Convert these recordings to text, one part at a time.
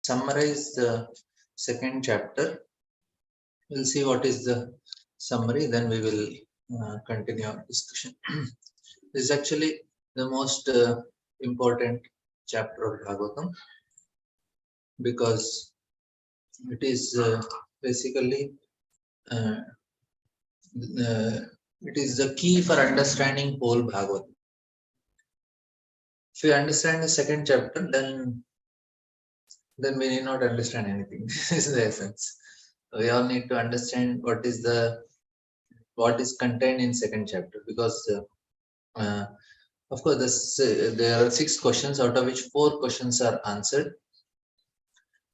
summarize the second chapter. We'll see what is the summary, then we will continue our discussion. This is actually the most important chapter of Bhagavatam because it is basically uh, it is the key for understanding whole Bhagavatam. If we understand the second chapter, then we need not understand anything. This is the essence. We all need to understand what is contained in second chapter, because of course there are 6 questions, out of which 4 questions are answered.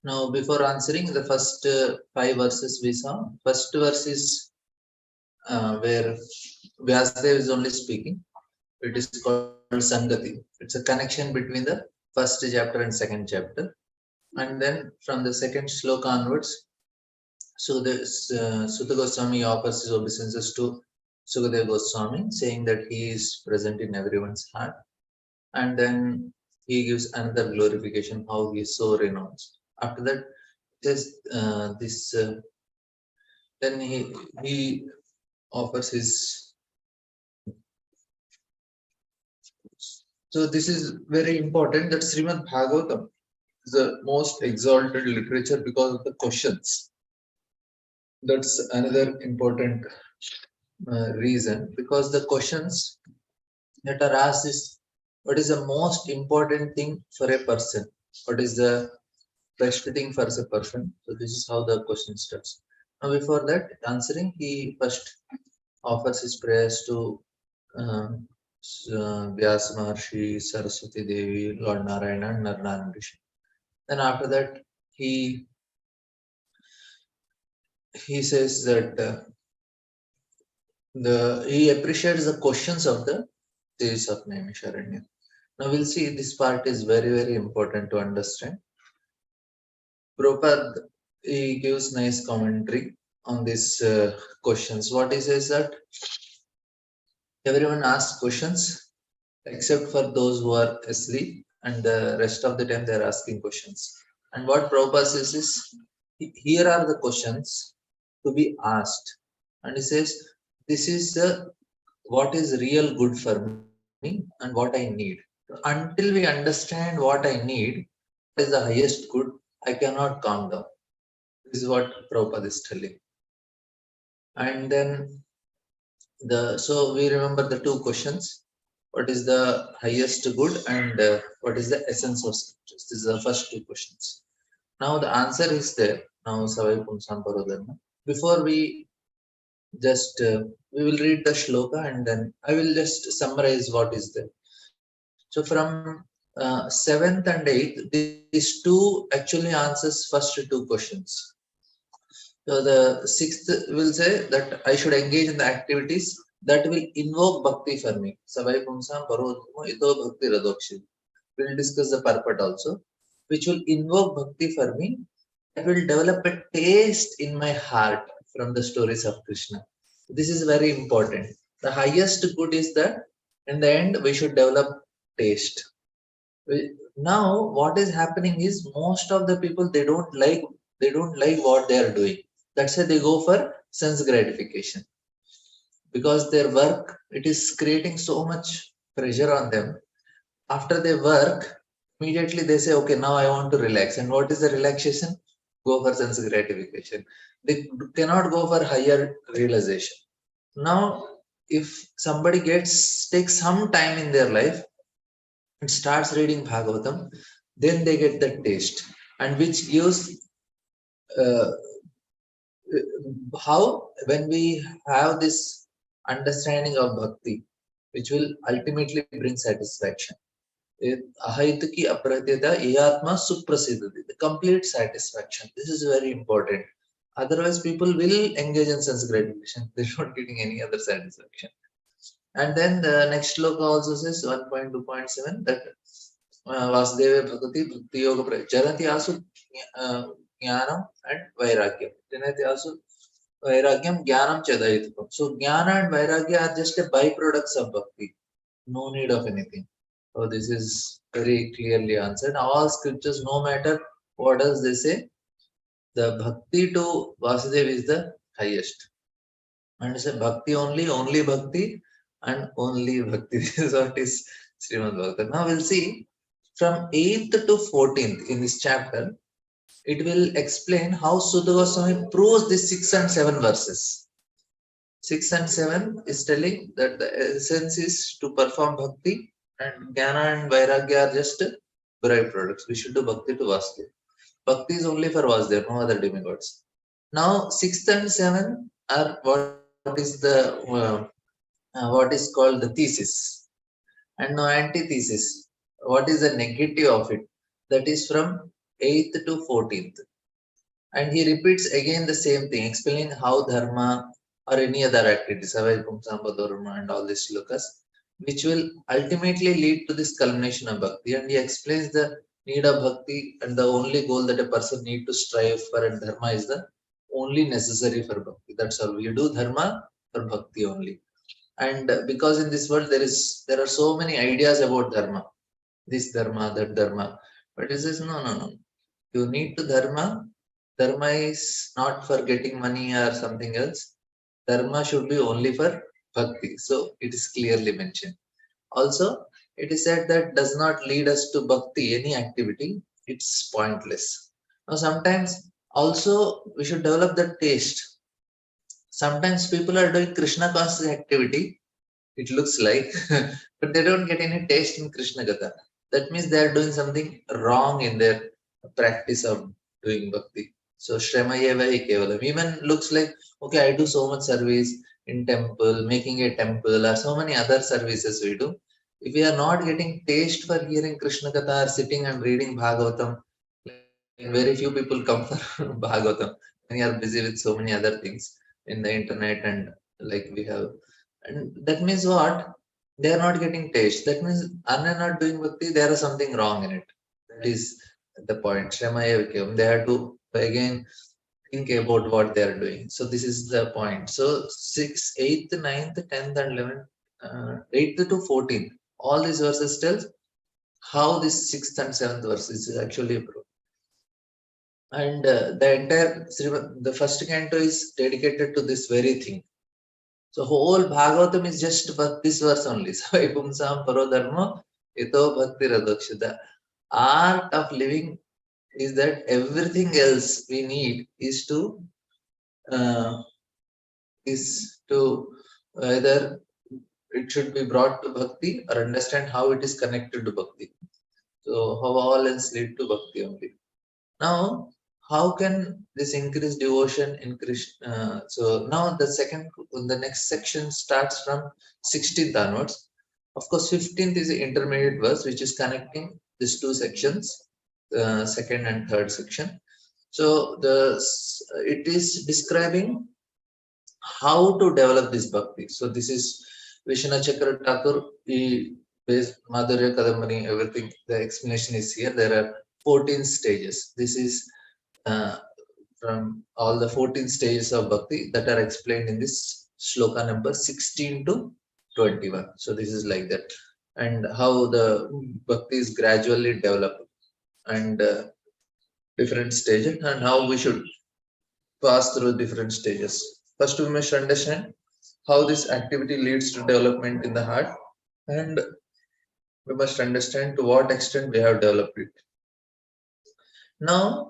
Now, before answering the first 5 verses we saw, first verse is where Vyasadeva is only speaking. It is called Sangati. It's a connection between the first chapter and second chapter. And then from the second sloka onwards, so this Sutta Goswami offers his obeisances to Sukadeva Goswami, saying that he is present in everyone's heart. And then he gives another glorification, how he is so renounced. After that, then he offers his. So this is very important, that Srimad Bhagavatam is the most exalted literature because of the questions. That's another important reason, because the questions that are asked is, what is the most important thing for a person? What is the best thing for a person? So this is how the question starts. Now, before that, answering, he first offers his prayers to Vyasa Maharshi, Saraswati Devi, Lord Narayana, and Narayana Rishi. Then after that, he says that he appreciates the questions of the series of Naimisharanya. Now we'll see, this part is very, very important to understand. Prabhupada, he gives nice commentary on these questions. What he says that everyone asks questions except for those who are asleep, and the rest of the time they are asking questions. And what Prabhupada says is, here are the questions to be asked. And he says, this is what is real good for me and what I need. Until we understand what I need, what is the highest good, I cannot calm down. This is what Prabhupada is telling. And then so we remember the 2 questions. What is the highest good, and what is the essence of scriptures? This is the first 2 questions. Now the answer is there. Now Savai Pumsam Parodharma. Before we just we will read the shloka, and then I will just summarize what is there. So from 7th and 8th, these 2 actually answers first 2 questions. So the 6th will say that I should engage in the activities that will invoke bhakti for me. Savai Pumsam Parodharma Ito Bhakti Radokshi. We will discuss the purport also, which will invoke bhakti for me. That will develop a taste in my heart from the stories of Krishna. This is very important. The highest good is that in the end we should develop taste. Now what is happening is, most of the people, they don't like what they are doing. That's why they go for sense gratification, because their work, it is creating so much pressure on them. After they work, immediately they say, okay, now I want to relax. And what is the relaxation? Go for sense gratification. They cannot go for higher realization. Now, if somebody takes some time in their life and starts reading Bhagavatam, then they get the taste, and which gives how, when we have this understanding of bhakti, which will ultimately bring satisfaction. Ahaituki apratyata yatma suprasiddhati, the complete satisfaction. This is very important. Otherwise, people will engage in sense gratification. They're not getting any other satisfaction. And then the next sloka also says 1.2.7 that Vasudeva Bhagati Bhakti Yoga Janati Asu Jnanam and Vairagyam. Janati Asu Vairagyam Jnanam Chadayitukam. So Jnana and Vairagya are just a byproducts of bhakti. No need of anything. So this is very clearly answered. All scriptures, no matter what does they say? The bhakti to Vasudev is the highest. And say bhakti only bhakti, and only bhakti. This is what is Srimad Bhagavatam. Now we'll see from 8th to 14th in this chapter, it will explain how Sudha Goswami proves these 6 and 7 verses. 6 and 7 is telling that the essence is to perform bhakti, and Jnana and Vairagya are just byproducts. We should do bhakti to Vasudeva. Bhakti is only for Vasudeva, no other demigods. Now 6th and 7 are what is called the thesis, and now antithesis. What is the negative of it? That is from 8th to 14th. And he repeats again the same thing, explaining how dharma or any other activities, and all these shlokas, which will ultimately lead to this culmination of bhakti. And he explains the need of bhakti and the only goal that a person need to strive for, and dharma is the only necessary for bhakti. That's all. We do dharma for bhakti only. And because in this world there are so many ideas about dharma, this dharma, that dharma, but he says no, you need to dharma. Dharma is not for getting money or something else. Dharma should be only for bhakti. So it is clearly mentioned. Also, it is said that does not lead us to bhakti, any activity, it's pointless. Now sometimes also we should develop the taste. Sometimes people are doing Krishna conscious activity, it looks like, but they don't get any taste in Krishna Katha. That means they are doing something wrong in their practice of doing bhakti. So Shremayeva hi kevalam even looks like, okay, I do so much service in temple, making a temple, or so many other services we do. If we are not getting taste for hearing Krishna Katha or sitting and reading Bhagavatam, like very few people come for Bhagavatam, and you are busy with so many other things in the internet, and like we have, and that means what? They are not getting taste. That means are they not doing bhakti? There is something wrong in it. That is the point. Shramaya Vikyam. They have to again think about what they are doing. So this is the point. So 6th, 8th, 9th, 10th, and 11th, 8th to 14th. All these verses tells how this 6th and 7th verse is actually approved. And the entire the first canto is dedicated to this very thing. So whole Bhagavatam is just but this verse only. So Pumsam Paro Dharma Ito Bhakti Radhaksha. The art of living is that everything else we need is to uh, either it should be brought to bhakti or understand how it is connected to bhakti. So how all else lead to bhakti only. Now, how can this increase devotion in Krishna? So now the next section starts from 16th onwards. Of course, 15th is the intermediate verse, which is connecting these two sections, second and third section. So it is describing how to develop this bhakti. So this is Vishnu Chakra Thakur, based Madhurya Kadambani, everything. The explanation is here. There are 14 stages. This is from all the 14 stages of bhakti that are explained in this shloka number 16 to 21. So this is like that, and how the bhakti is gradually developed, and different stages, and how we should pass through different stages. First, we must understand how this activity leads to development in the heart, and we must understand to what extent we have developed it. Now,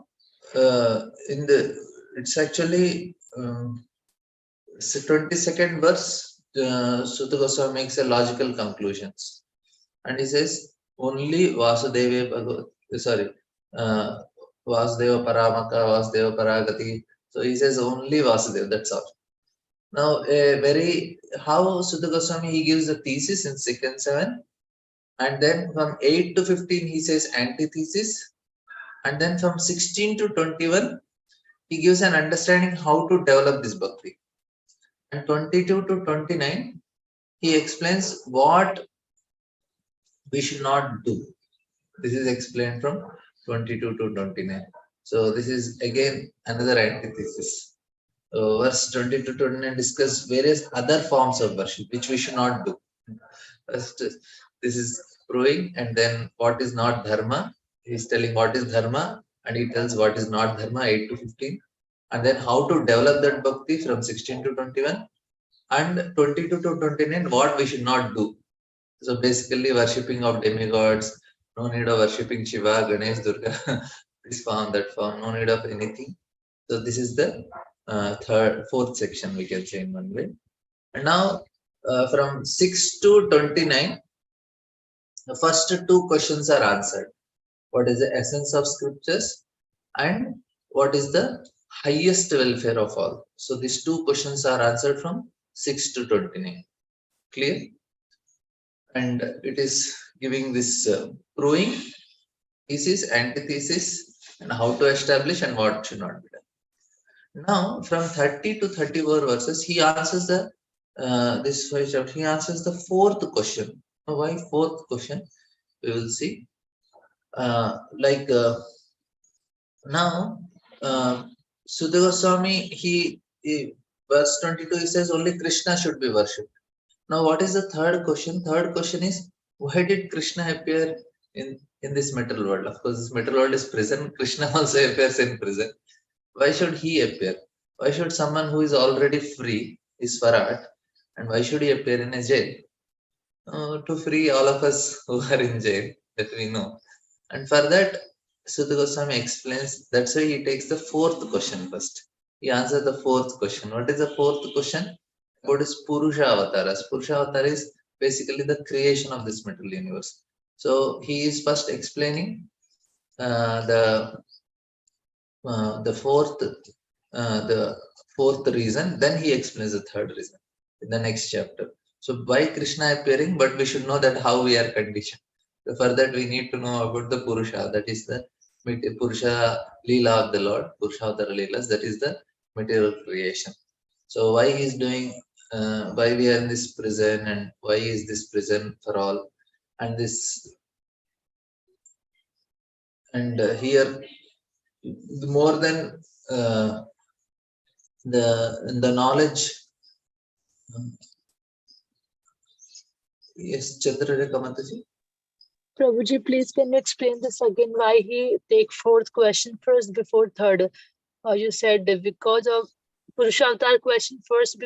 it's actually 22nd verse. Sutta Goswami makes a logical conclusions, and he says only Vasudeva Vasudeva Paramaka, Vasudeva Paragati. So he says only Vasudeva. That's all. Now, how Sutta Goswami he gives the thesis in 2nd 7, and then from 8 to 15 he says antithesis, and then from 16 to 21 he gives an understanding how to develop this bhakti, and 22 to 29 he explains what we should not do. This is explained from 22 to 29. So this is again another antithesis. Verse 20 to 29 discuss various other forms of worship which we should not do. First, this is proving, and then what is not dharma. He is telling what is dharma and he tells what is not dharma, 8 to 15, and then how to develop that bhakti from 16 to 21, and 22 to 29 what we should not do. So basically worshipping of demigods, no need of worshipping Shiva, Ganesh, Durga, this form, that form, no need of anything. So this is the fourth section, we can say in one way. And now from 6 to 29, the first two questions are answered. What is the essence of scriptures and what is the highest welfare of all? So these two questions are answered from 6 to 29. Clear? And it is giving this proving thesis, antithesis, and how to establish and what should not be done. Now, from 30 to 34 verses, he answers the he answers the fourth question. Now, why fourth question? We will see. Like now, Sudha Goswami, he verse 22, he says only Krishna should be worshipped. Now, what is the third question? Third question is, why did Krishna appear in this material world? Of course, this material world is prison. Krishna also appears in prison. Why should he appear? Why should someone who is already free, is Swarat, and why should he appear in a jail? To free all of us who are in jail, that we know. And for that, Sudha Goswami explains, that's why he takes the fourth question first. He answers the fourth question. What is the fourth question? What is Purusha Avataras? Purusha Avatar is basically the creation of this material universe. So he is first explaining the fourth reason. Then he explains the third reason in the next chapter. So why Krishna appearing? But we should know that how we are conditioned. So for that we need to know about the Purusha. That is the Purusha Leela of the Lord. Purusha Avtara Leelas. That is the material creation. So why he is doing? Why we are in this prison, and why is this prison for all? And this, and here more than the knowledge. Yes, Chandrarekha Mataji. Prabhuji, please can you explain this again? Why he take fourth question first before third? You said because of Purusharthar question first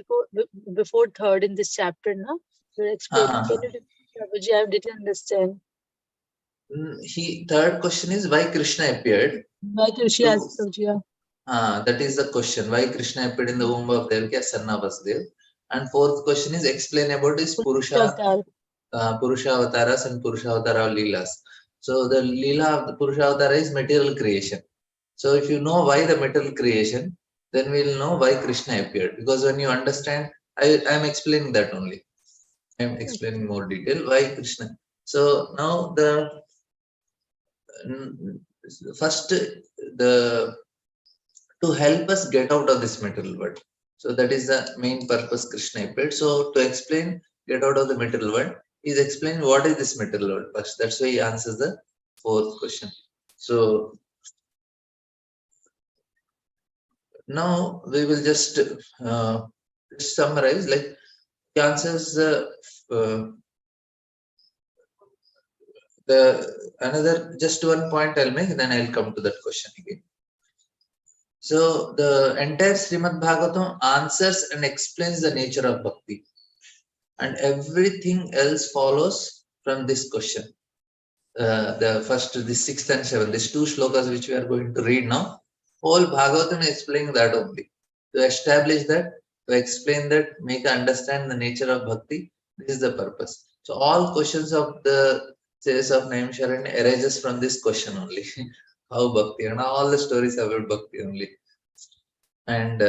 before third in this chapter, no? You're explaining. Can you repeat, Prabhuji? I didn't understand. Third question is why Krishna appeared. Why Krishna? Yes, Prabhuji. That is the question. Why Krishna appeared in the womb of Devaki as son of Vasudeva. And fourth question is explain about his Purusha Avataras and Purusha Avatara Leelas. So the Leela of the Purusha Avatara is material creation. So if you know why the material creation, then we will know why Krishna appeared. Because when you understand, I am explaining that only. I am explaining more detail why Krishna. So now the first to help us get out of this material world. So that is the main purpose Krishna appeared. So to explain, get out of the material world, he's explaining what is this material world first. That's why he answers the fourth question. So now we will just summarize. Like he answers the another just one point I'll make, then I'll come to that question again. So the entire Srimad Bhagavatam answers and explains the nature of bhakti, and everything else follows from this question. The first, the sixth and seventh, these two shlokas which we are going to read now, whole Bhagavatam is explaining that only. To establish that, to explain that, make understand the nature of bhakti, this is the purpose. So all questions of the says of Naimisharan arises from this question only. How bhakti, and all the stories about bhakti only. And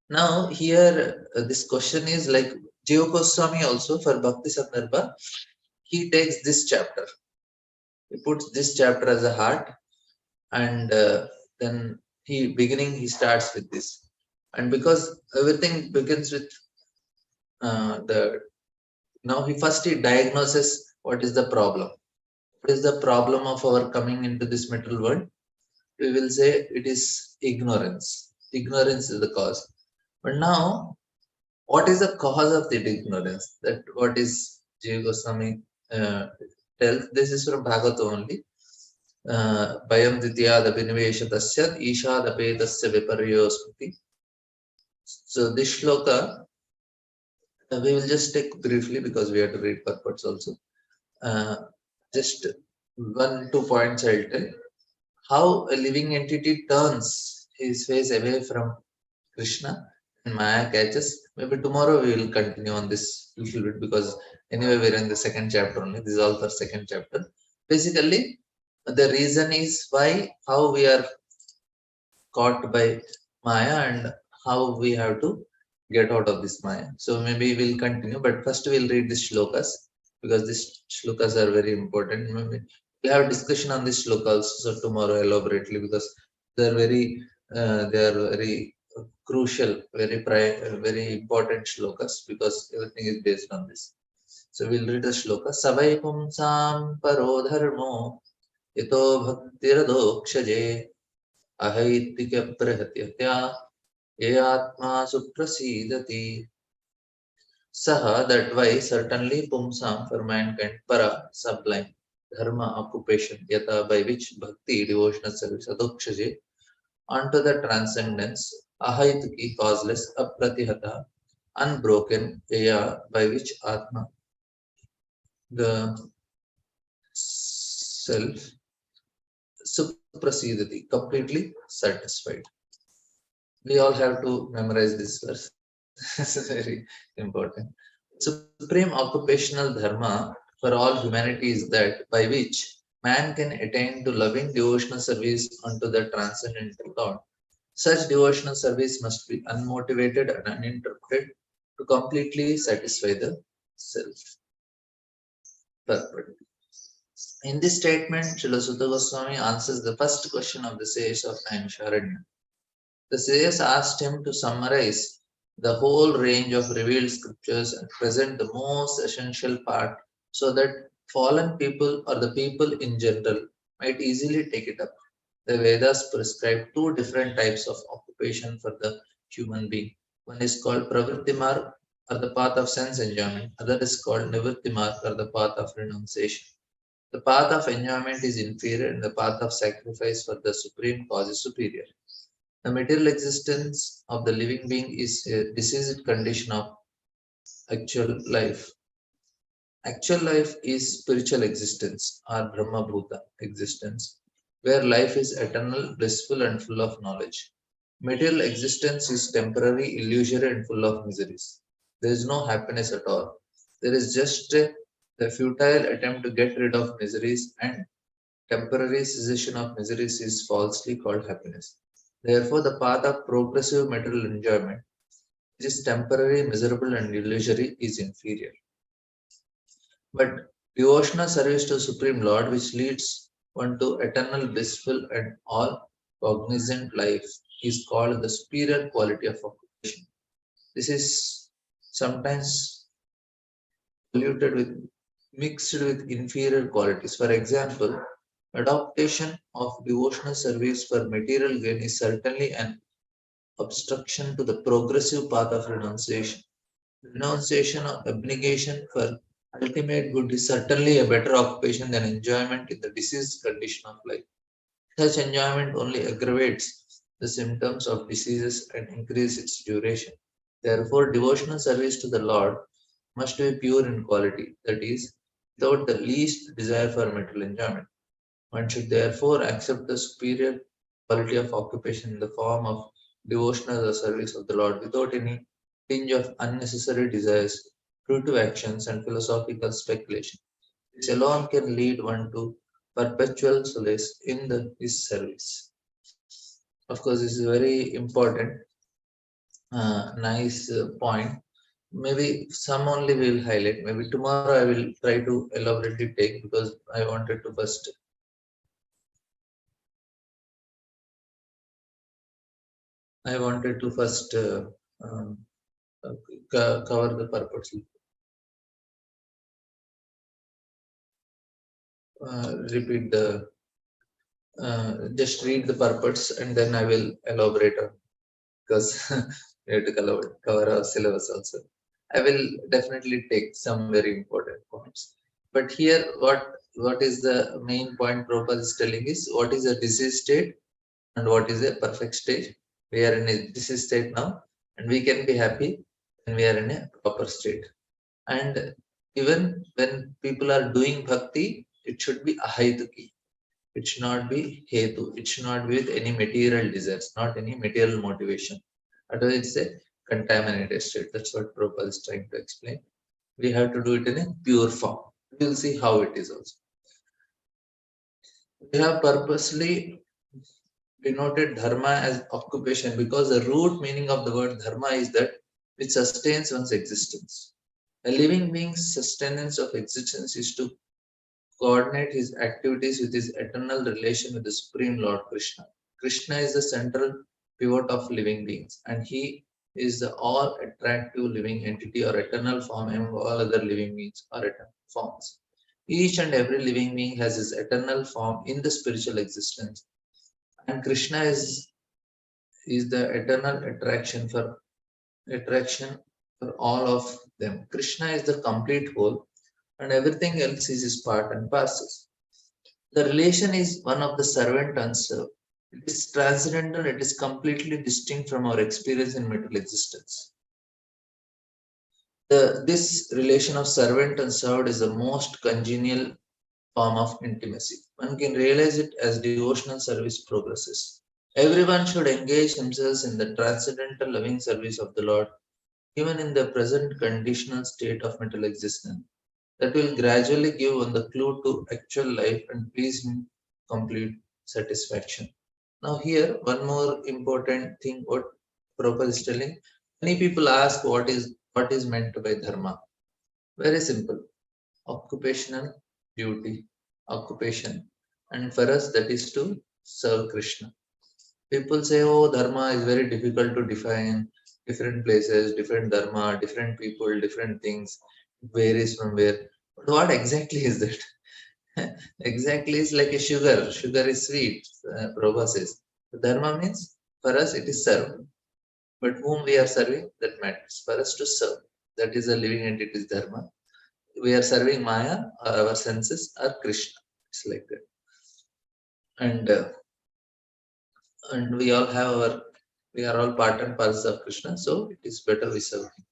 now here this question is like Jiva Goswami also for Bhakti Sandarbha, he takes this chapter. He puts this chapter as a heart, and then he starts with this. And because everything begins with now he diagnoses what is the problem. What is the problem of our coming into this material world? We will say it is ignorance. Ignorance is the cause. But now, what is the cause of that ignorance? That what is Jiva Goswami tells. This is from Bhagavatam only. Bayam Dityadabhiniveshatasya Ishadapetasya Viparyosmati. So this shloka we will just take briefly because we have to read purports also. Uh, just 1 2 points I'll tell. How a living entity turns his face away from Krishna and Maya catches. Maybe tomorrow we will continue on this little bit because anyway we're in the second chapter only. This is all for second chapter. Basically, the reason is why how we are caught by Maya and how we have to get out of this Maya. So maybe we'll continue, but first we'll read the shlokas because these shlokas are very important. Maybe we'll have discussion on this shlokas so tomorrow elaborately because they are very crucial, very important shlokas because everything is based on this. So we'll read the shloka. Savai pumsam paro dharmo ito bhaktiradokshje ahaityapratya ye atma suprasidati. Saha, that why certainly pumsam for mankind, para sublime, dharma occupation, yata by which bhakti devotional service, adokshaje onto the transcendence, ahaituki causeless, apratihata unbroken, yaya by which atma the self suprasidati completely satisfied. We all have to memorize this verse. This is very important. Supreme occupational dharma for all humanity is that by which man can attain to loving devotional service unto the transcendental God. Such devotional service must be unmotivated and uninterrupted to completely satisfy the self purport. In this statement, Srila Sutta Goswami answers the first question of the sage of Naimisharanya. The sages asked him to summarize the whole range of revealed scriptures and present the most essential part so that fallen people or the people in general might easily take it up. The Vedas prescribe two different types of occupation for the human being. One is called pravrittimar or the path of sense enjoyment, other is called nivrittimar or the path of renunciation. The path of enjoyment is inferior and the path of sacrifice for the supreme cause is superior. The material existence of the living being is a diseased condition of actual life. Actual life is spiritual existence or Brahma Bhuta existence, where life is eternal, blissful, and full of knowledge. Material existence is temporary, illusory, and full of miseries. There is no happiness at all. There is just the futile attempt to get rid of miseries, and temporary cessation of miseries is falsely called happiness. Therefore, the path of progressive material enjoyment, which is temporary, miserable, and illusory, is inferior. But devotional service to Supreme Lord, which leads one to eternal, blissful, and all cognizant life, is called the superior quality of occupation. This is sometimes polluted with mixed with inferior qualities. For example, adoption of devotional service for material gain is certainly an obstruction to the progressive path of renunciation. Renunciation of abnegation for ultimate good is certainly a better occupation than enjoyment in the diseased condition of life. Such enjoyment only aggravates the symptoms of diseases and increases its duration. Therefore, devotional service to the Lord must be pure in quality, that is, without the least desire for material enjoyment. One should therefore accept the superior quality of occupation in the form of devotional service of the Lord without any tinge of unnecessary desires, fruitive actions, and philosophical speculation. This alone can lead one to perpetual solace in his service. Of course, this is very important, nice point. Maybe some only will highlight. Maybe tomorrow I will try to elaborately take because I wanted to first um, cover the purpose. Repeat the just read the purpose and then I will elaborate on because we have to cover our syllabus also. I will definitely take some very important points. But here, what what is the main point Prabhupada is telling is what is a disease state and what is a perfect state. We are in a disease state now, and we can be happy when we are in a proper state. And even when people are doing bhakti, it should be ahaituki. It should not be hetu. It should not be with any material desires, not any material motivation. Otherwise, it's a contaminated state. That's what Prabhupada is trying to explain. We have to do it in a pure form. We'll see how it is also. We have purposely denoted dharma as occupation because the root meaning of the word dharma is that which sustains one's existence. A living being's sustenance of existence is to coordinate his activities with his eternal relation with the Supreme Lord Krishna. Krishna is the central pivot of living beings, and he is the all attractive living entity or eternal form among all other living beings or eternal forms. Each and every living being has his eternal form in the spiritual existence, and Krishna is the eternal attraction for all of them. Krishna is the complete whole, and everything else is his part and parcels. The relation is one of the servant and served. It is transcendental, it is completely distinct from our experience in material existence. This relation of servant and served is the most congenial form of intimacy. One can realize it as devotional service progresses. Everyone should engage themselves in the transcendental loving service of the Lord, even in the present conditional state of material existence. That will gradually give one the clue to actual life and please him complete satisfaction. Now here, one more important thing what Prabhupada is telling. Many people ask what is meant by dharma. Very simple. Occupational duty, occupation. And for us that is to serve Krishna. People say, oh, dharma is very difficult to define. Different places, different dharma, different people, different things. It varies from where. But what exactly is that? Exactly is like a sugar. Sugar is sweet, Prabhupada says. Dharma means for us it is serve. But whom we are serving, that matters. For us to serve. That is a living entity's dharma. We are serving Maya, our senses are Krishna. It's like that. And we all have we are all part and parcel of Krishna, so it is better we serve him.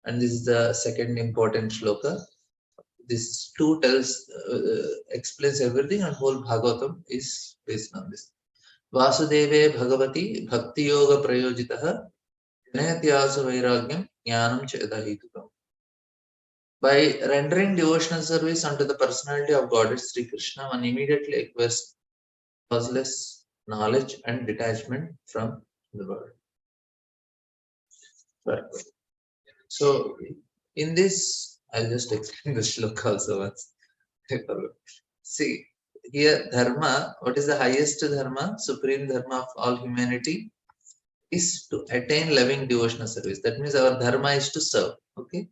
And this is the second important shloka. This two explains everything, and whole Bhagavatam is based on this. Vasudeve Bhagavati Bhakti Yoga Prayojitaha Vinayatyasu Vairagyam Jnanam Chedahitukam. By rendering devotional service unto the personality of Goddess Sri Krishna, one immediately acquires causeless knowledge and detachment from the world. So, in this, I'll just explain the shloka also once. See, here dharma, what is the highest dharma, supreme dharma of all humanity, is to attain loving devotional service. That means our dharma is to serve, okay?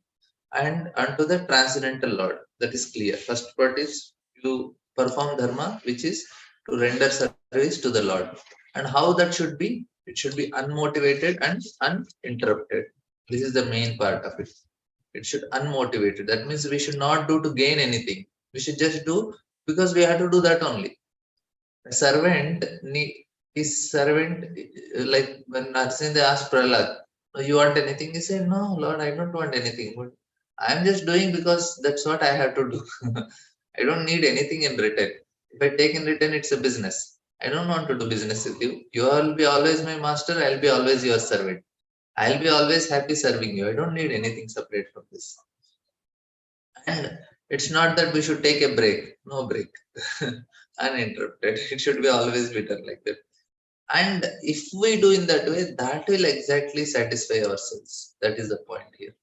And unto the transcendental Lord. That is clear. First part is to perform dharma, which is to render service to the Lord. And how that should be? It should be unmotivated and uninterrupted. This is the main part of it. It should unmotivated. That means we should not do to gain anything. We should just do because we have to do that only. A servant, his servant, like when Narsinda asked Prahlad, you want anything? He said, no, Lord, I don't want anything. But I'm just doing because that's what I have to do. I don't need anything in return. If I take in return, it's a business. I don't want to do business with you. You will be always my master. I'll be always your servant. I'll be always happy serving you. I don't need anything separate from this. And it's not that we should take a break. No break. Uninterrupted. It should be always better like that. And if we do in that way, that will exactly satisfy ourselves. That is the point here.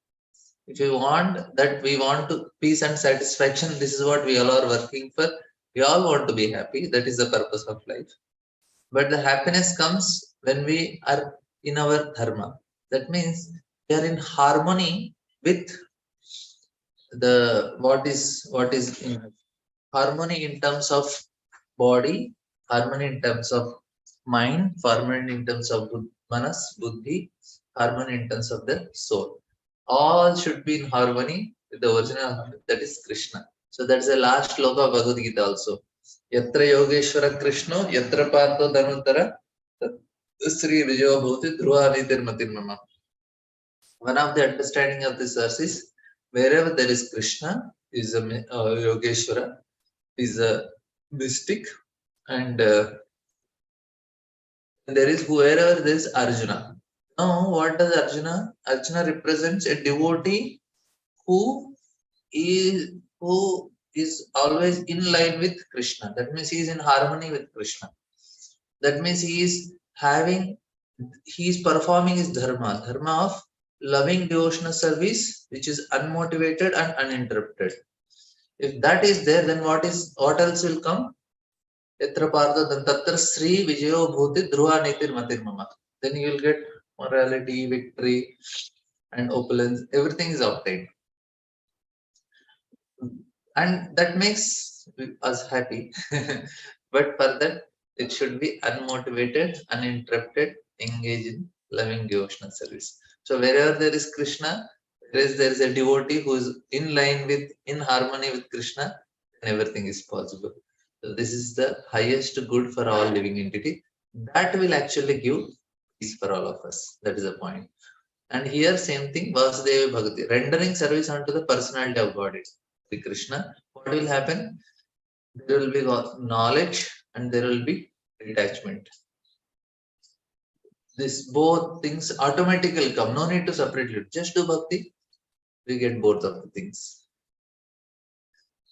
If we want that, we want to peace and satisfaction. This is what we all are working for. We all want to be happy. That is the purpose of life. But the happiness comes when we are in our dharma. That means we are in harmony with the what is in harmony in terms of body, harmony in terms of mind, harmony in terms of manas, buddhi, harmony in terms of the soul. All should be in harmony with the original harmony, that is Krishna. So that's the last shloka of Bhagavad Gita also. Yatra Yogeshwara Krishna, Yatra Partho Dhanutara, Sri Vijayo Bhuti Dhruva Nitir Matir Mama. One of the understanding of this verse is wherever there is Krishna, is a Yogeshwara, is a mystic, and there is wherever there is Arjuna. Now, what does Arjuna? Arjuna represents a devotee who is who is always in line with Krishna. That means he is in harmony with Krishna. That means he is performing his dharma of loving devotional service, which is unmotivated and uninterrupted. If that is there, then what else will come? Yatra Partha Tatra Sri Vijayo Bhuti Dhruva Nitir Matir Mama. Then you will get morality, victory, and opulence. Everything is obtained. And that makes us happy. But for that, it should be unmotivated, uninterrupted, engaged in loving devotional service. So wherever there is Krishna, there is a devotee who is in harmony with Krishna, then everything is possible. So this is the highest good for all living entity. That will actually give peace for all of us. That is the point. And here same thing, Vasudeva Bhakti, rendering service unto the personality of God. Sri Krishna. What will happen? There will be knowledge and there will be detachment. This both things automatically come. No need to separately. Just do bhakti. We get both of the things.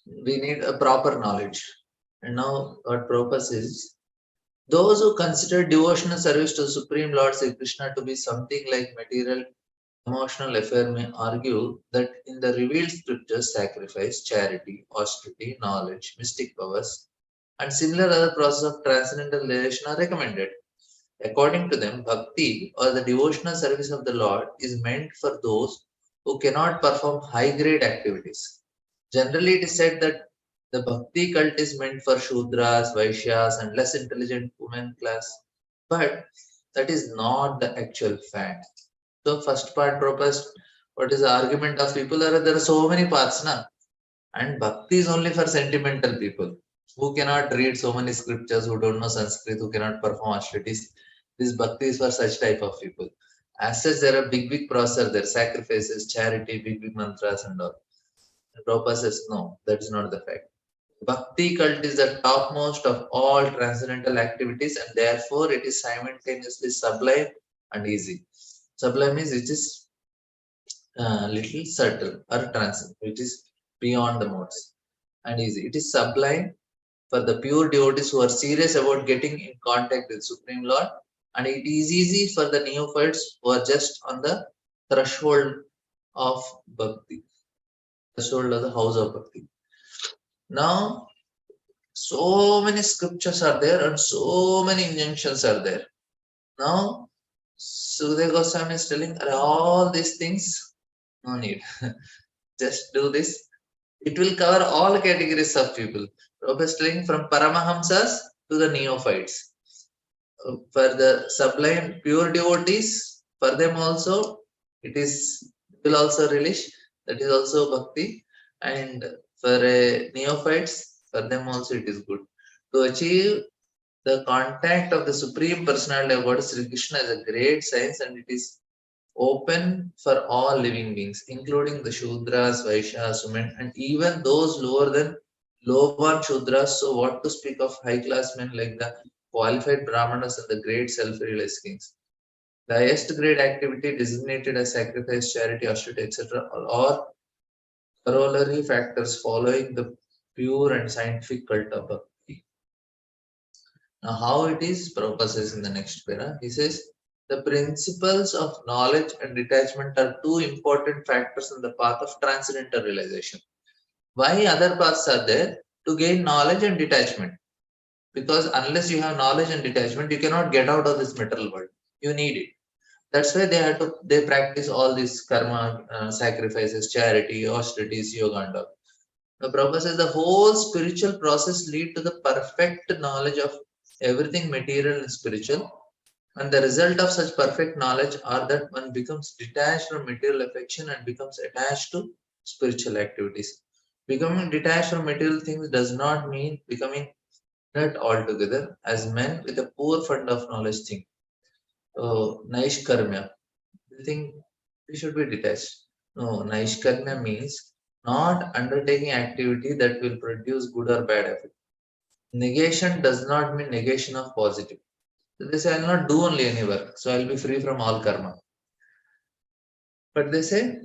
We need a proper knowledge. And now what purpose is? Those who consider devotional service to Supreme Lord Sri Krishna to be something like material emotional affair may argue that in the revealed scriptures, sacrifice, charity, austerity, knowledge, mystic powers, and similar other processes of transcendental realization are recommended. According to them, bhakti or the devotional service of the Lord is meant for those who cannot perform high grade activities. Generally, it is said that the bhakti cult is meant for Shudras, Vaishyas, and less intelligent women class. But that is not the actual fact. So, first part proposed, what is the argument of people? There are so many paths, na? And bhakti is only for sentimental people who cannot read so many scriptures, who don't know Sanskrit, who cannot perform austerities. This bhakti is for such type of people. As such, there are big process, there are sacrifices, charity, big mantras and all. And Prabhupada says, no, that is not the fact. Bhakti cult is the topmost of all transcendental activities and therefore it is simultaneously sublime and easy. Sublime means it is little subtle or transcendent, which is beyond the modes and easy. It is sublime for the pure devotees who are serious about getting in contact with Supreme Lord, and it is easy for the neophytes who are just on the threshold of bhakti, threshold of the house of bhakti. Now, so many scriptures are there and so many injunctions are there. Now, Sukadeva Goswami is telling all these things, no need. Just do this. It will cover all categories of people. Prabhupada is telling from Paramahamsas to the neophytes. For the sublime pure devotees, for them also, it will also relish. That is also bhakti. And for neophytes, for them also it is good. To achieve the contact of the Supreme Personality of God, Sri Krishna is a great science and it is open for all living beings, including the Shudras, Vaishyas, women, and even those lower than low-born Shudras. So, what to speak of high-class men like the qualified Brahmanas and the great self-realized kings? The highest grade activity designated as sacrifice, charity, austerity, etc., are corollary factors following the pure and scientific cult of bhakti. Now, how it is, Prabhupada says in the next para, he says, the principles of knowledge and detachment are two important factors in the path of transcendental realization. Why other paths are there? To gain knowledge and detachment. Because unless you have knowledge and detachment, you cannot get out of this material world. You need it. That's why they practice all these karma, sacrifices, charity, austerities, yoga and all. The Prabhupada says the whole spiritual process lead to the perfect knowledge of everything material and spiritual. And the result of such perfect knowledge are that one becomes detached from material affection and becomes attached to spiritual activities. Becoming detached from material things does not mean becoming not altogether, as men with a poor fund of knowledge think. So, Naishkarmya, you think we should be detached. No, Naishkarmya means not undertaking activity that will produce good or bad effect. Negation does not mean negation of positive. So they say, I'll not do only any work, so I'll be free from all karma. But they say,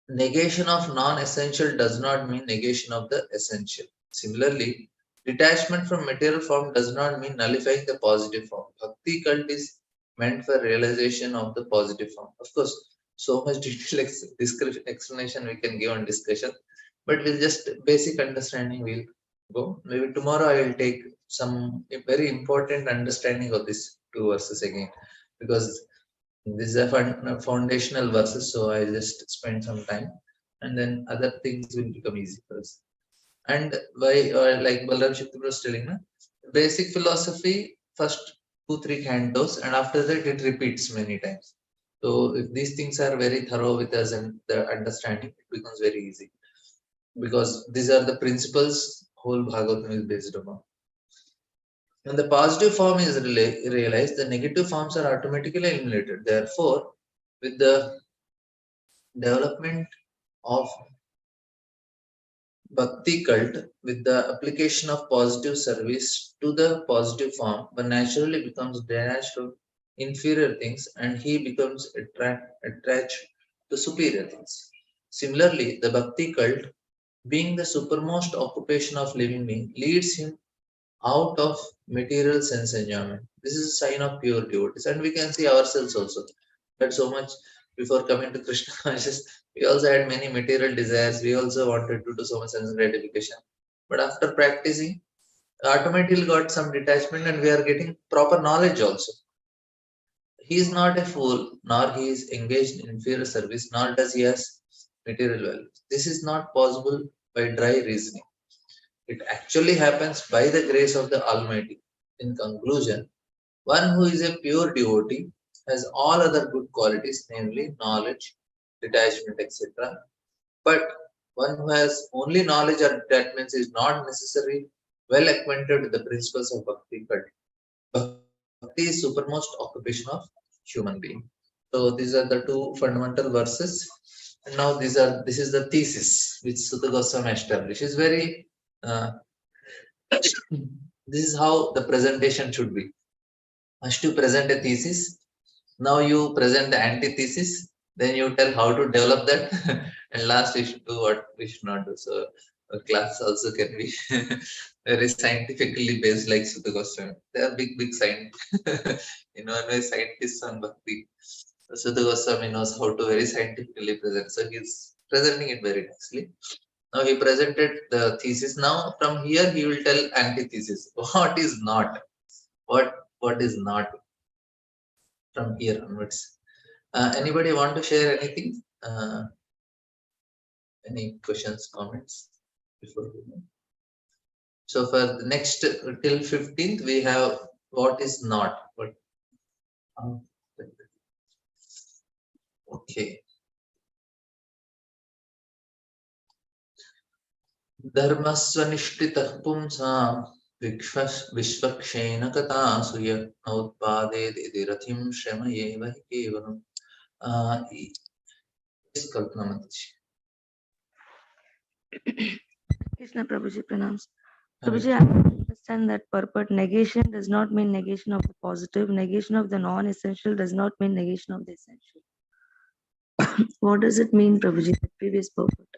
negation of non essential does not mean negation of the essential. Similarly, detachment from material form does not mean nullifying the positive form. Bhakti cult is meant for realization of the positive form. Of course, so much detailed explanation we can give on discussion, but with just basic understanding, we'll go. Maybe tomorrow I will take some very important understanding of these two verses again, because this is a foundational verses, so I just spend some time, and then other things will become easy for us. And by like Balaram Shakti was telling, na, basic philosophy first 2 3 cantos, and after that it repeats many times. So if these things are very thorough with us and the understanding, it becomes very easy, because these are the principles whole Bhagavatam is based upon. When the positive form is realized, the negative forms are automatically eliminated. Therefore, with the development of bhakti cult, with the application of positive service to the positive form, one naturally becomes detached from inferior things and he becomes attached to superior things. Similarly, the bhakti cult, being the supermost occupation of living being, leads him out of material sense enjoyment. This is a sign of pure devotees, and we can see ourselves also. That so much before coming to Krishna consciousness, we also had many material desires. We also wanted to do so much sense gratification. But after practicing, automatically got some detachment, and we are getting proper knowledge also. He is not a fool, nor he is engaged in inferior service, nor does he has material value. This is not possible by dry reasoning. It actually happens by the grace of the Almighty. In conclusion, one who is a pure devotee has all other good qualities, namely knowledge, detachment, etc. But one who has only knowledge or detachment is not necessarily well acquainted with the principles of bhakti. But bhakti is supermost occupation of human being. So these are the two fundamental verses. And now this is the thesis which Sutta Goswami established. Is very this is how the presentation should be. First you present a thesis, now you present the antithesis, then you tell how to develop that, and last we should do what we should not do. So class also can be very scientifically based, like Sudha Goswami. They are big scientists. In one way, scientists on bhakti. Sudha Goswami knows how to very scientifically present. So he's presenting it very nicely. Now he presented the thesis. Now from here he will tell antithesis. What is not? What is not from here onwards? Anybody want to share anything? Any questions, comments before we move? So for the next till 15th, we have what is not. But okay. धर्मस्वनिष्ठितः पुंसां विश्वक्षेण कथासूय नोत्पादेति रथिं श्रमयेव हि केवलम्. Yes, Kalpana Mataji. Krishna Prabhuji pranams. Prabhuji, I understand that purport negation does not mean negation of the positive. Negation of the non-essential does not mean negation of the essential. What does it mean, Prabhuji, the previous purport?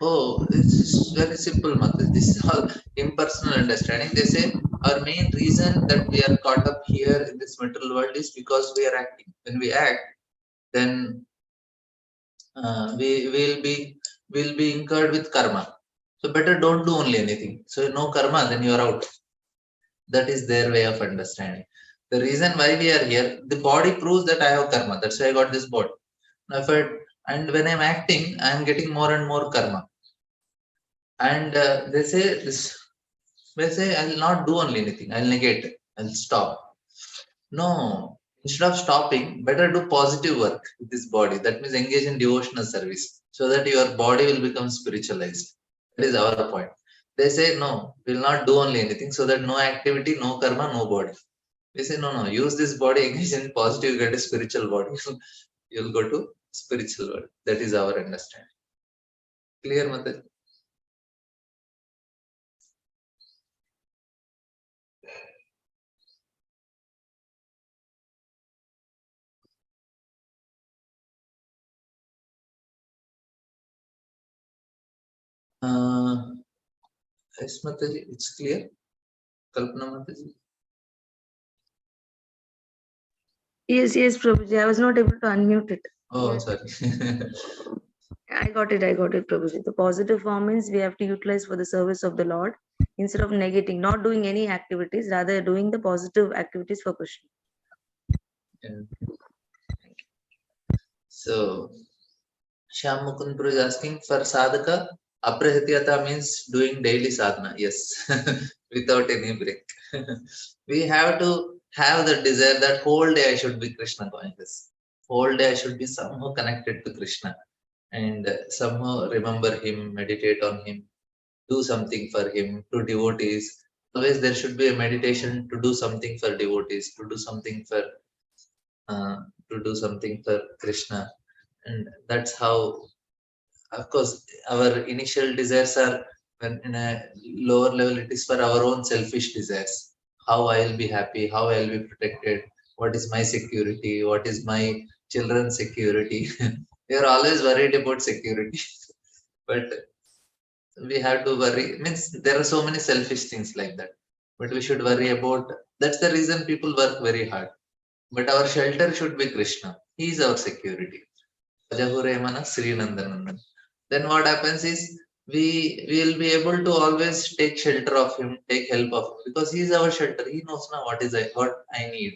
Oh, this is very simple, Mataji. This is all impersonal understanding. They say our main reason that we are caught up here in this material world is because we are acting. When we act, then we will be incurred with karma. So better don't do only anything. So no karma, then you are out. That is their way of understanding. The reason why we are here, the body proves that I have karma. That's why I got this body. Now if I, and when I'm acting, I'm getting more and more karma. And they say this. They say I'll not do only anything. I'll negate. I'll stop. No. Instead of stopping, better do positive work with this body. That means engage in devotional service, so that your body will become spiritualized. That is our point. They say, no, we'll not do only anything, so that no activity, no karma, no body. We say, no, use this body, engage in positive, you get a spiritual body. You'll go to spiritual world. That is our understanding. Clear, Mataji? Yes, Mataji, it's clear. Kalpana Mataji. Yes, Prabhuji. I was not able to unmute it. Oh, Yes. sorry. I got it, Prabhuji. The positive form means we have to utilize for the service of the Lord instead of negating, not doing any activities, rather doing the positive activities for Krishna. Yeah. So, Shyam Mukundpur is asking for sadhaka. Aprahityata means doing daily sadhana. Yes, without any break. We have to have the desire that whole day I should be Krishna conscious. Whole day I should be somehow connected to Krishna and somehow remember him, meditate on him, do something for him, to devotees. Always there should be a meditation to do something for devotees, to do something for uh, Krishna, and that's how. Of course, our initial desires are when in a lower level. It is for our own selfish desires. How I'll be happy, how I'll be protected, what is my security, what is my children's security. We are always worried about security, but we have to worry. Means there are so many selfish things like that, but we should worry about. That's the reason people work very hard. But our shelter should be Krishna. He is our security. Ajahuremana Srinandanandan. Then what happens is we will be able to always take shelter of him, take help of him, because he is our shelter. He knows now what I need.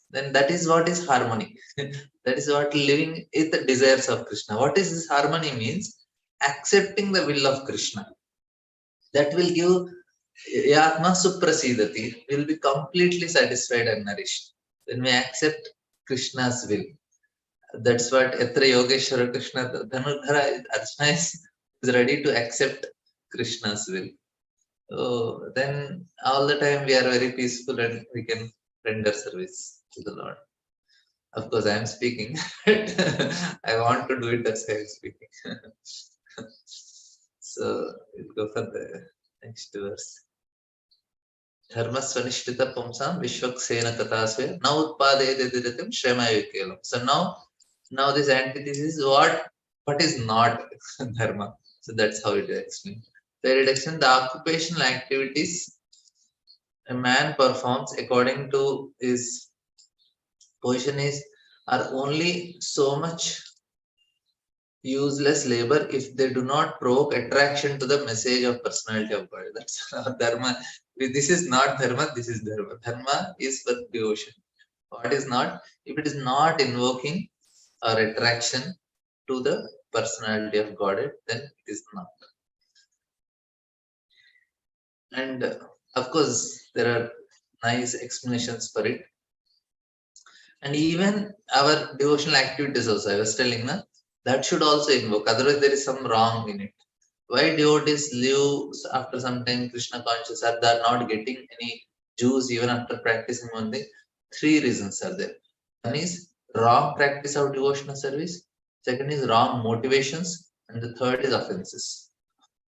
Then that is what is harmony. That is what living is the desires of Krishna. What is this harmony means? Accepting the will of Krishna. That will give Yatma Suprasidati, will be completely satisfied and nourished. When we accept Krishna's will. That's what Yatra Yogeshwara Krishna Dhanurdhara Archana is ready to accept Krishna's will. So then all the time we are very peaceful and we can render service to the Lord. Of course, I am speaking. I want to do it, that's why I am speaking. So we'll go for the next verse. Dharmasvanishtita pumsam vishwaksena katasve na utpadayadidiratim shremayakelam. So now this antithesis is what is not dharma. So that's how it is explained. The reduction, the occupational activities a man performs according to his position are only so much useless labor if they do not provoke attraction to the message of personality of God. That's dharma. This is not dharma, this is dharma. Dharma is for devotion. What is not? If it is not invoking or attraction to the personality of Godhead, then it is not. And of course, there are nice explanations for it. And even our devotional activities also, I was telling, that should also invoke. Otherwise, there is some wrong in it. Why devotees live after some time Krishna conscious? Are they not getting any juice even after practicing one day? Three reasons are there. One is wrong practice of devotional service. Second is wrong motivations. And the third is offenses.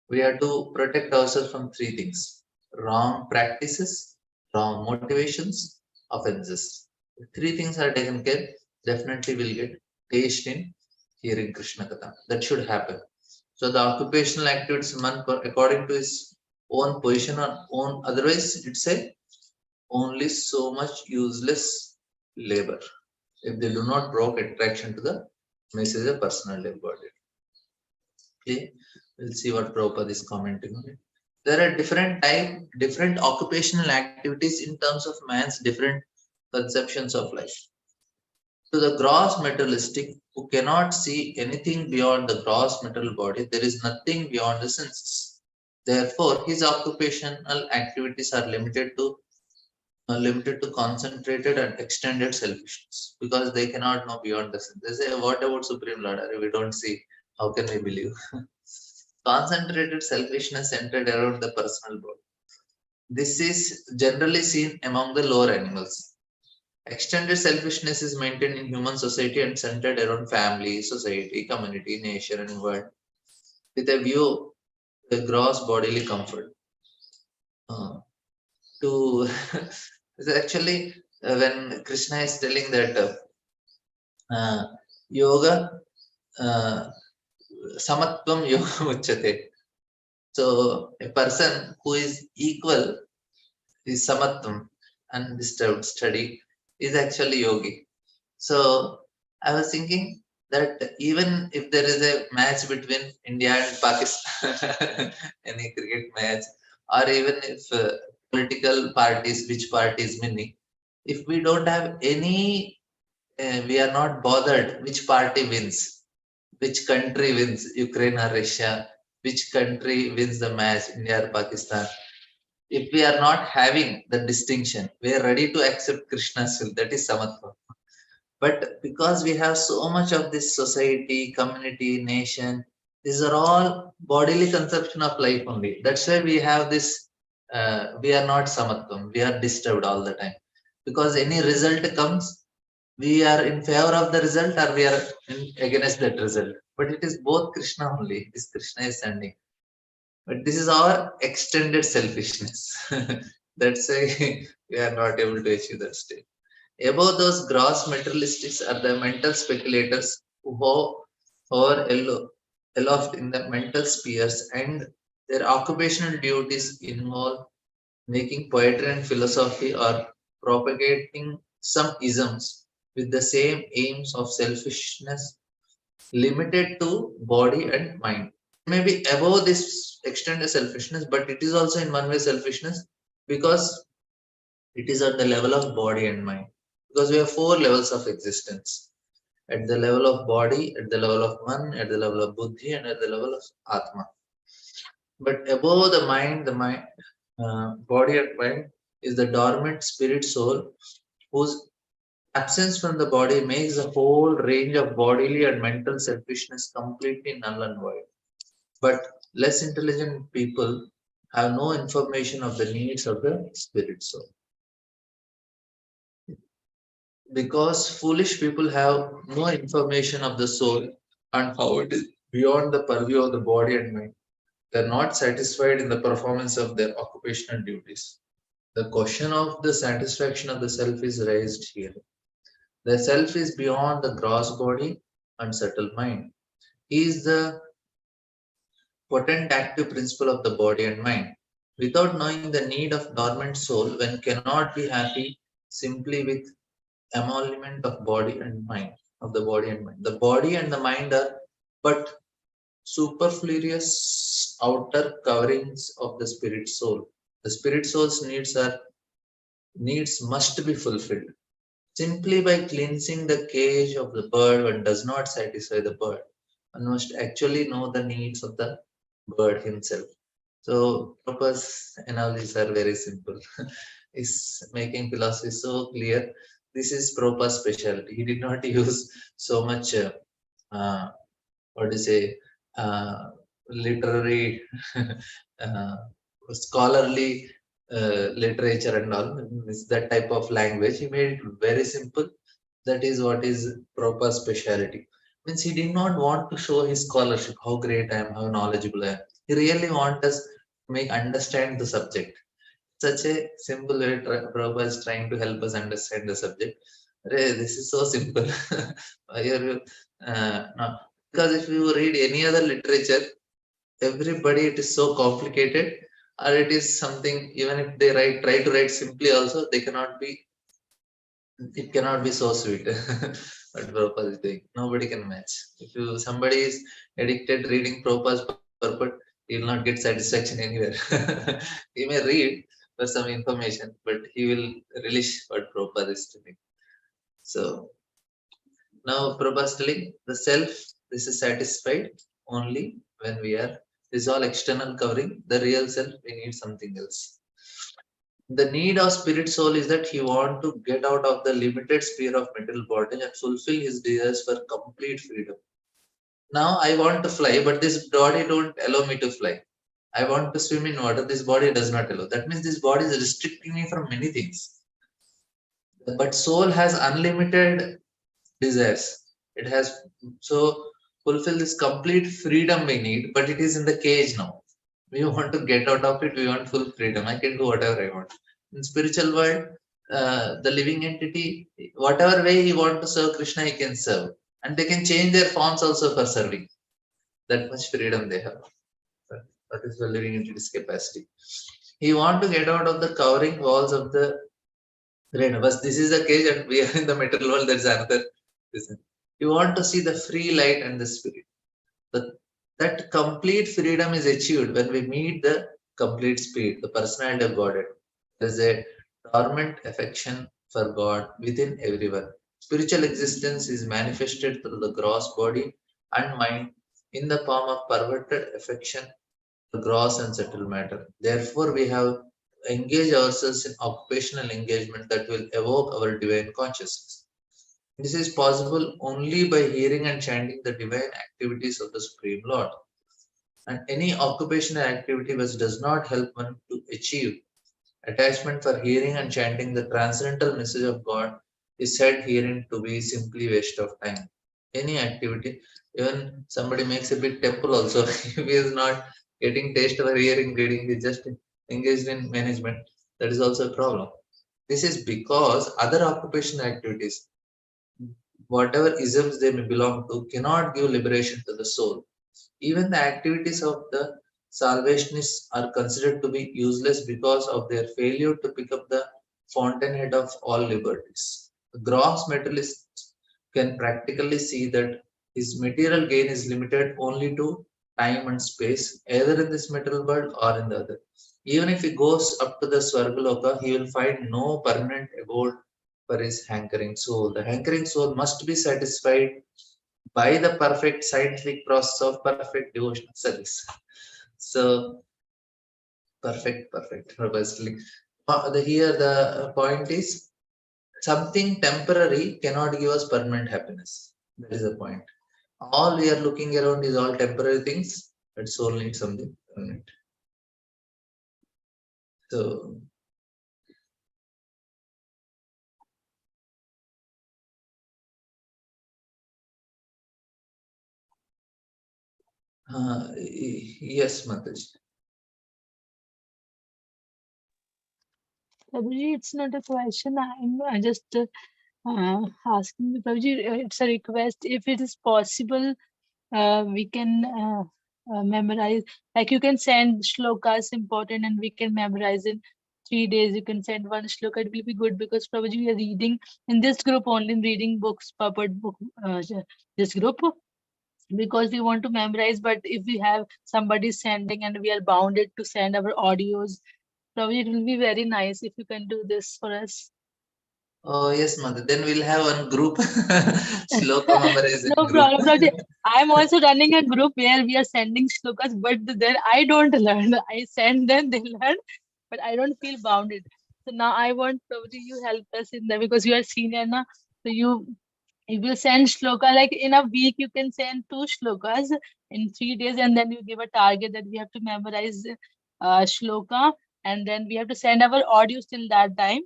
We have to protect ourselves from three things: wrong practices, wrong motivations, offenses. If three things are taken care, definitely we'll get taste in hearing Krishna Katha. That should happen. So the occupational activities, man according to his own position or own, otherwise it's a only so much useless labor if they do not provoke attraction to the message of personality of Godhead. Okay, we'll see what Prabhupada is commenting on it. There are different occupational activities in terms of man's different conceptions of life. To the gross materialistic who cannot see anything beyond the gross material body, there is nothing beyond the senses. Therefore, his occupational activities are limited to concentrated and extended selfishness because they cannot know beyond the senses. They say, "What about Supreme Lord? We don't see. How can we believe?" Concentrated selfishness centered around the personal goal. This is generally seen among the lower animals. Extended selfishness is maintained in human society and centered around family, society, community, nation, and world, with a view to the gross bodily comfort. To actually, when Krishna is telling that yoga, uh, samatvam yoga uchyate. So a person who is equal is samatvam, undisturbed study, is actually yogi. So I was thinking that even if there is a match between India and Pakistan, any cricket match, or even if political parties, which party is winning, if we don't have any, we are not bothered which party wins, which country wins, Ukraine or Russia, which country wins the match, India or Pakistan. If we are not having the distinction, we are ready to accept Krishna's will. That is samatva. But because we have so much of this society, community, nation, these are all bodily conception of life only. That's why we have this. We are not samatvam. We are disturbed all the time because any result comes, we are in favor of the result or we are against that result. But it is both Krishna only. This Krishna is sending. But this is our extended selfishness. That's why we are not able to achieve that state. Above those gross materialistics are the mental speculators who hover aloft in the mental spheres, and their occupational duties involve making poetry and philosophy or propagating some isms with the same aims of selfishness limited to body and mind. Maybe above this extended selfishness, but it is also in one way selfishness because it is at the level of body and mind. Because we have four levels of existence: at the level of body, at the level of man, at the level of buddhi, and at the level of atma. But above the mind, body and mind is the dormant spirit soul, whose absence from the body makes the whole range of bodily and mental selfishness completely null and void. But less intelligent people have no information of the needs of the spirit soul. Because foolish people have no information of the soul and how it is beyond the purview of the body and mind. They are not satisfied in the performance of their occupational duties. The question of the satisfaction of the self is raised here. The self is beyond the gross body and subtle mind. He is the potent active principle of the body and mind. Without knowing the need of dormant soul, one cannot be happy simply with emolument of body and mind, of the body and mind. The body and the mind are but superfluous outer coverings of the spirit soul. The spirit soul's needs must be fulfilled. Simply by cleansing the cage of the bird, one does not satisfy the bird. One must actually know the needs of the bird himself. So purpose analogies are very simple. Is making philosophy so clear. This is Prabhupada's specialty. He did not use so much uh, what do you say, literary, uh, scholarly literature and all. It's that type of language. He made it very simple. That is what is proper speciality. Means he did not want to show his scholarship, how great I am, how knowledgeable I am. He really wants us to make understand the subject. Such a simple way Prabhupada is trying to help us understand the subject. This is so simple. Why are you, no. Because if you read any other literature, everybody it is so complicated, or it is something, even if they try to write simply also, they cannot be, it cannot be so sweet. What Prabhupada is doing, nobody can match. If you somebody is addicted reading Prabhupada's purport, he will not get satisfaction anywhere. He may read for some information, but he will relish what Prabhupada is doing. So now Prabhupada is telling the self, this is satisfied only when we are, this is all external covering, the real self, we need something else. The need of spirit soul is that he want to get out of the limited sphere of material body and fulfill his desires for complete freedom. Now I want to fly, but this body don't allow me to fly. I want to swim in water. This body does not allow. That means this body is restricting me from many things. But soul has unlimited desires. It has so fulfill this complete freedom we need, but it is in the cage now. We want to get out of it. We want full freedom. I can do whatever I want. In spiritual world, the living entity, whatever way he want to serve Krishna, he can serve, and they can change their forms also for serving. That much freedom they have. That is the living entity's capacity. He want to get out of the covering walls of the brain. But this is the cage, and we are in the material world. That's another reason. You want to see the free light and the spirit. That complete freedom is achieved when we meet the complete spirit, the personality of Godhead. There is a dormant affection for God within everyone. Spiritual existence is manifested through the gross body and mind in the form of perverted affection for gross and subtle matter. Therefore, we have engaged ourselves in occupational engagement that will evoke our divine consciousness. This is possible only by hearing and chanting the divine activities of the Supreme Lord. And any occupational activity which does not help one to achieve attachment for hearing and chanting the transcendental message of God is said herein to be simply waste of time. Any activity, even somebody makes a big temple also, if he is not getting taste for hearing, reading, he just engaged in management, that is also a problem. This is because other occupational activities, whatever isms they may belong to, cannot give liberation to the soul. Even the activities of the Salvationists are considered to be useless because of their failure to pick up the fountainhead of all liberties. The gross materialist can practically see that his material gain is limited only to time and space, either in this material world or in the other. Even if he goes up to the Swargaloka, he will find no permanent abode for his hankering soul. The hankering soul must be satisfied by the perfect scientific process of perfect devotional service. So perfect, robustly. Here the point is something temporary cannot give us permanent happiness. That is the point. All we are looking around is all temporary things, but soul needs something permanent. So yes, Mataji. Prabhuji, it's not a question. I'm just asking you, Prabhuji, it's a request. If it is possible, we can memorize. Like you can send shlokas important, and we can memorize in 3 days. You can send one shloka. It will be good because Prabhuji, we are reading in this group only, reading books, purport book. This group because we want to memorize. But if we have somebody sending and we are bounded to send our audios, probably it will be very nice if you can do this for us. Oh yes, Mother. Then we'll have one group sloka memorizing No group. problem, Prabhuji. I am also running a group where we are sending shlokas, but then I don't learn. I send them, they learn, but I don't feel bounded. So now I want Prabhuji, you help us in that because you are senior now. So you will send shloka like in a week. You can send 2 shlokas in 3 days, and then you give a target that we have to memorize shloka, and then we have to send our audios till that time.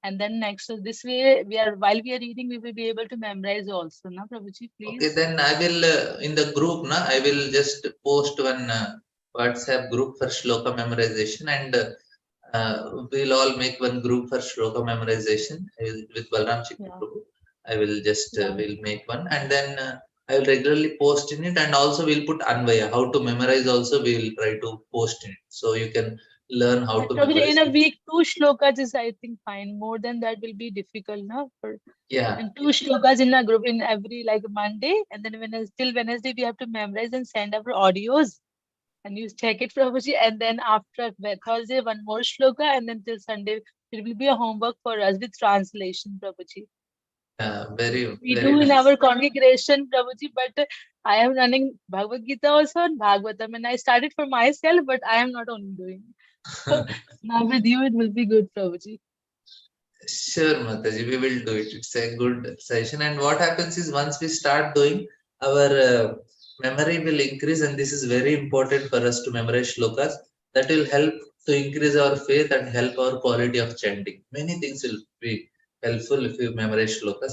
And then next, so this way, while we are reading, we will be able to memorize also. Na, Prabhuji, Okay, please. then I will in the group, na, I will just post one WhatsApp group for shloka memorization, and we'll all make one group for shloka memorization with Balram Chikti Yeah, Prabhu. I will just yeah. will make one, and then I will regularly post in it, and also we'll put Anvaya how to memorize. Also, we'll try to post in it, so you can learn how Like to Prabhuji, in memorize. a week, 2 shlokas is I think fine. More than that will be difficult, na? Yeah, And 2 shlokas in a group in every like Monday, and then till Wednesday we have to memorize and send our audios. And you check it, Prabhuji, and then after Thursday, one more shloka, and then till Sunday, it will be a homework for us with translation, Prabhuji. very We very do in nice. our congregation, Prabhuji, but I am running Bhagavad Gita also and Bhagavatam, and I started for myself, but I am not only doing. So now with you, it will be good, Prabhuji. Sure, Mataji, we will do it. It's a good session. And what happens is once we start doing our memory will increase, and this is very important for us to memorize shlokas. That will help to increase our faith and help our quality of chanting. Many things will be helpful if you memorize shlokas.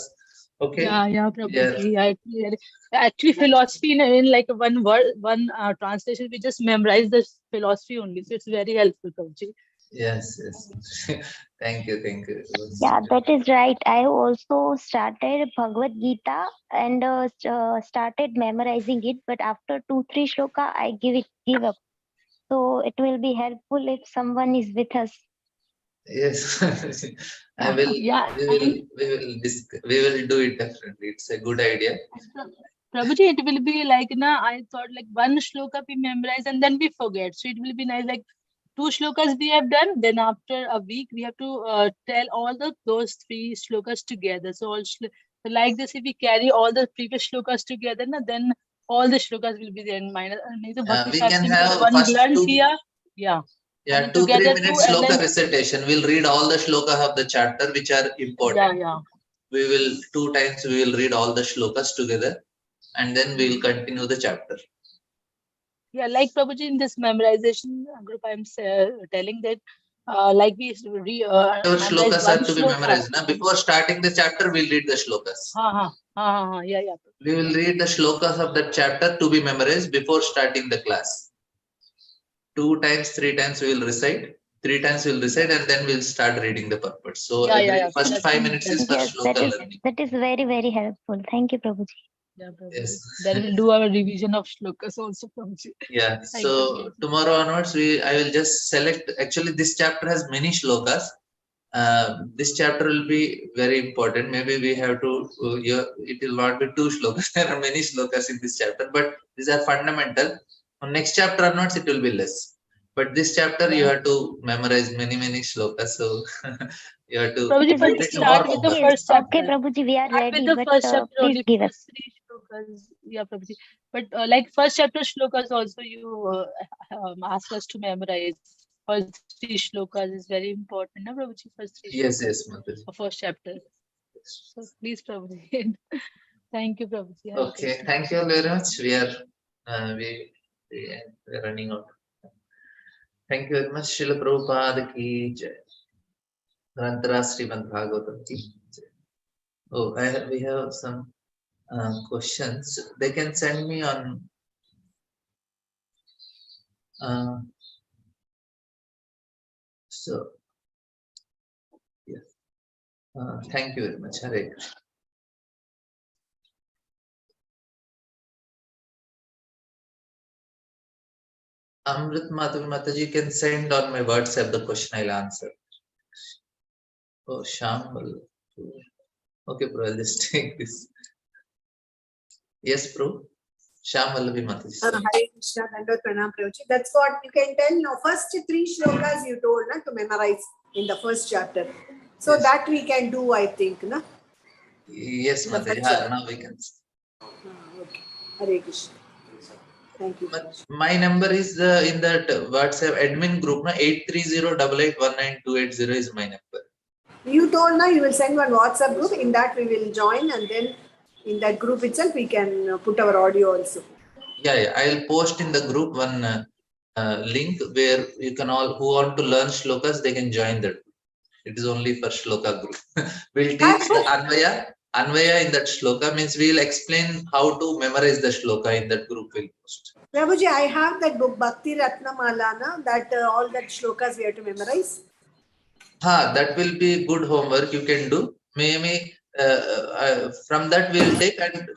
Okay. Yeah, Yeah. Prabhuji. Actually, philosophy in like one word, one translation, we just memorize the philosophy only. So it's very helpful, Prabhuji. Yes. Thank you. Yeah, that is right. I have also started Bhagavad Gita and started memorizing it, but after 2-3 shloka, I give up. So it will be helpful if someone is with us. Yes. I will. Yeah, We will do it definitely. It's a good idea. Prabhuji, it will be like, I thought like one shloka we memorize and then we forget. So it will be nice, like 2 shlokas we have done. Then after a week, we have to tell all those 3 shlokas together. So like this, if we carry all the previous shlokas together, then all the shlokas will be there in mind. And the Bhakti We can Shastri, because have one first learns two. here, yeah. Yeah, And 2-3 together too, minutes and shloka then recitation. We'll read all the shlokas of the chapter which are important. yeah. We will 2 times we will read all the shlokas together, and then we will continue the chapter. Yeah, like Prabhuji, in this memorization group, I'm telling that like we Whatever memorize shlokas one are to be shloka. memorized. Now, before starting the chapter, we'll read the shlokas. Yeah. We will read the shlokas of that chapter to be memorized before starting the class. 2 times, 3 times we will recite. 3 times we will recite, and then we'll start reading the purport. So Yeah. first That's 5 minutes is for Yes, shloka learning. that is very, very helpful. Thank you, Prabhuji. yeah, Prabhuji. Yes. Then we'll do our revision of shlokas also, Prabhuji. Yeah. Thank you, So Prabhuji. tomorrow onwards, I will just select. Actually, this chapter has many shlokas. This chapter will be very important. Maybe we have to. It will not be 2 shlokas. There are many shlokas in this chapter, but these are fundamental. On next chapter onwards, it will be less. But this chapter you have to memorize many shlokas. So you have to. Prabhuji, but It's more start with the homework. first chapter. Okay, Prabhuji, we are Start with ready, the but first chapter please only, give us. first 3 shlokas. Yeah, Prabhuji. But like first chapter shlokas also you ask us to memorize. First 3 shlokas is very important, na Prabhuji? First 3 shlokas Yes, Mataji. of first chapter. So please, Prabhuji. Thank you, Prabhuji. Hare Okay, Krishna. thank you all very much. We are we are running out. Thank you very much. Srila Prabhupada ki jai. Grantara Srimad Bhagavatam ki jai. Oh, we have some questions. They can send me on. So, yes. Thank you very much. Hare Krishna. Amrit Mataji can send on my WhatsApp the question. I'll answer. Oh, Shambal. Okay, bro. I'll just take this. Yes, bro. Shambal Mataji. Hare Krishna, Dandot Pranam Prabhuji. That's what you can tell now. First 3 shlokas you told to memorize in the first chapter. So Yes. that we can do, I think. Yes, Mataji. Now we can. Okay. Hare Krishna. Thank you. My number is in that WhatsApp admin group. 830881928 is my number. You told now you will send one WhatsApp group. In that we will join, and then in that group itself we can put our audio also. Yeah. I'll post in the group one link where you can all who want to learn shlokas, they can join that. It is only for shloka group. We'll teach the Anvaya in that shloka, means we'll explain how to memorize the shloka in that group we'll post. Prabhuji, I have that book Bhakti Ratnamala, that all that shlokas we have to memorize. That will be good homework you can do. Maybe from that we'll take, and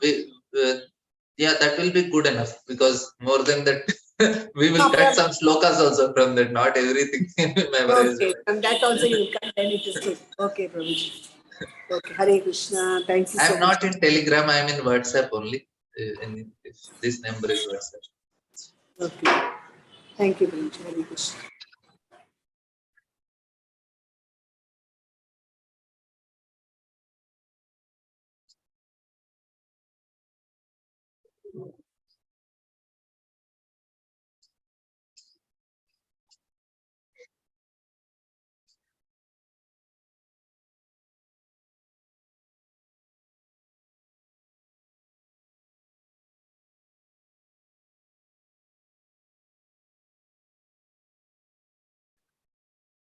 that will be good enough, because more than that we will cut some shlokas also from that. Not everything memorized. Okay, from that also you will cut, then it is good. Okay, Prabhuji. Okay, Hare Krishna. Thank you so I'm much. not in Telegram. I'm in WhatsApp only. And if this number is WhatsApp. Okay. Thank you, Prabhuji. Hare Krishna.